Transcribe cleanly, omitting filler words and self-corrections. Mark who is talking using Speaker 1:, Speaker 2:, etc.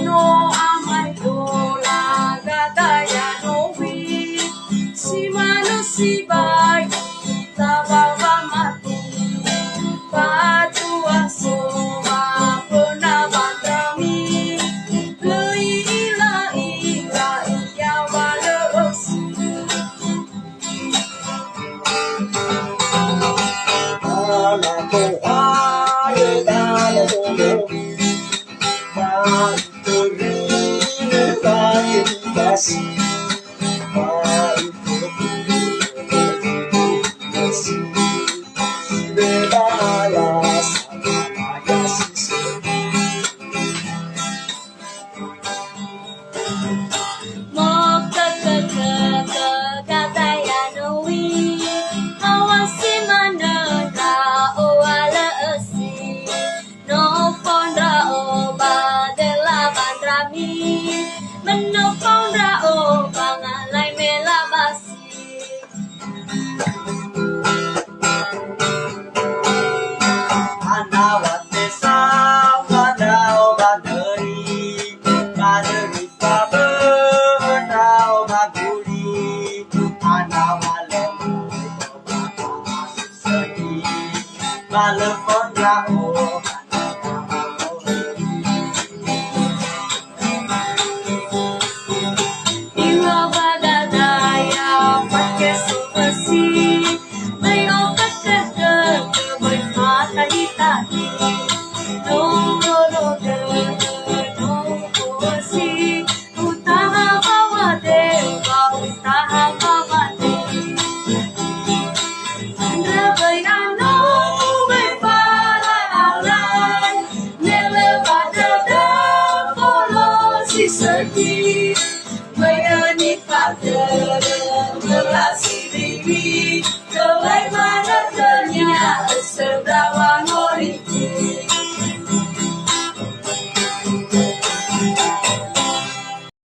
Speaker 1: No amai dola gadaya no wi si mano si bai tababa mati batu asoma puna bandrami lui ila ila iya walos
Speaker 2: ala ko aye dala mo
Speaker 1: menopong rao bangalai melabasi
Speaker 2: anawate sawadao badari kadari sabadao maguri anawalem sagi malepon rao
Speaker 1: Sedih, bayani pada relasi diri.